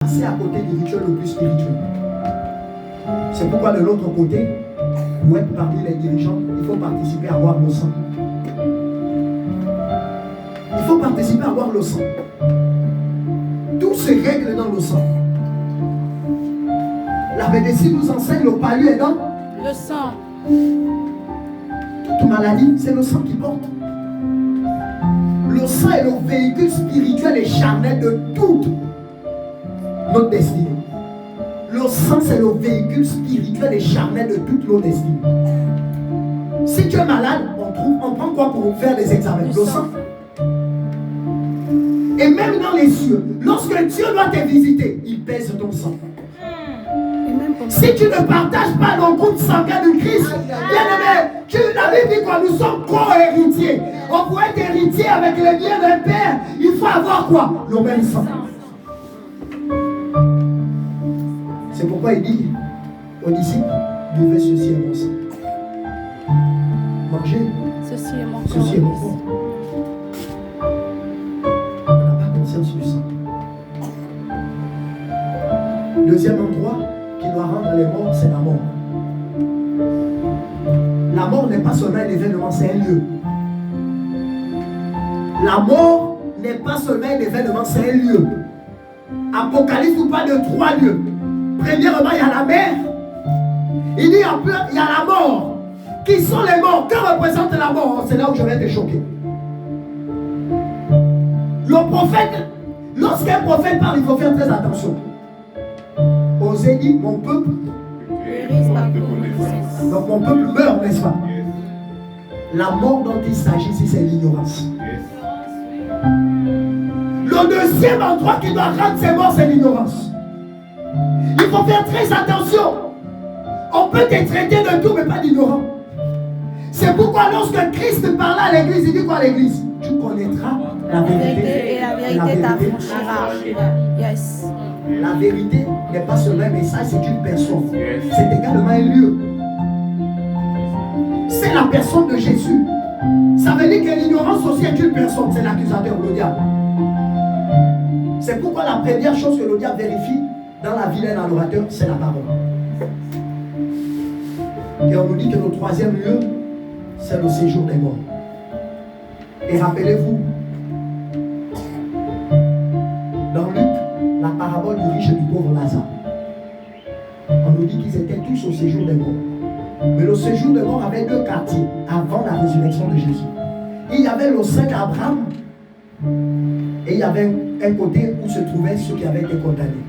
passer à côté du rituel le plus spirituel. C'est pourquoi de l'autre côté, pour être parmi les dirigeants, il faut participer à boire le sang. Il faut participer à boire le sang. Tout se règle dans le sang. La médecine nous enseigne le palu est dans le sang. Toute maladie, c'est le sang qui porte. Le sang est le véhicule spirituel et charnel de toute notre destinée. Le sang, c'est le véhicule spirituel et charnel de toute notre destinée. Si tu es malade, on prend quoi pour faire des examens? Le sang. Et même dans les cieux, lorsque Dieu doit te visiter, il pèse ton sang. Si tu ne partages pas le groupe sanguin du Christ, bien-aimé, la Bible dit quoi? Nous sommes co-héritiers. On peut être héritier avec les biens d'un père. Il faut avoir quoi? Le même sang. C'est pourquoi il dit aux disciples, buvez ceci est mon sang. Mangez. Ceci est mon corps. Ceci est mon corps. On n'a pas conscience du sang. Deuxième endroit qui doit rendre les morts, c'est la mort. La mort n'est pas seulement un événement, c'est un lieu. La mort n'est pas seulement un événement, c'est un lieu. Apocalypse nous parle de 3 lieux. Premièrement, il y a la mer. Il dit il y a la mort. Qui sont les morts? Que représente la mort? C'est là où je vais te choquer. Le prophète, lorsqu'un prophète parle, il faut faire très attention. Osée dit, mon peuple. Donc mon peuple meurt, n'est-ce pas? La mort dont il s'agit ici, c'est l'ignorance. Le deuxième endroit qui doit rendre ses morts, c'est l'ignorance. Il faut faire très attention. On peut te traiter de tout, mais pas d'ignorant. C'est pourquoi lorsque Christ parlait à l'église, il dit quoi à l'église? Tu connaîtras la vérité. Et la vérité t'affranchira. Yes. La vérité n'est pas seulement un message, c'est une personne. C'est également un lieu. C'est la personne de Jésus. Ça veut dire que l'ignorance aussi est une personne. C'est l'accusateur, le diable. C'est pourquoi la première chose que le diable vérifie dans la vie d'un adorateur, c'est la parole. Et on nous dit que le troisième lieu, c'est le séjour des morts. Et rappelez-vous, dans Luc, la parabole du riche et du pauvre Lazare, on nous dit qu'ils étaient tous au séjour des morts. Mais le séjour des morts avait 2 quartiers avant la résurrection de Jésus. Il y avait le sein d'Abraham et il y avait un côté où se trouvaient ceux qui avaient été condamnés.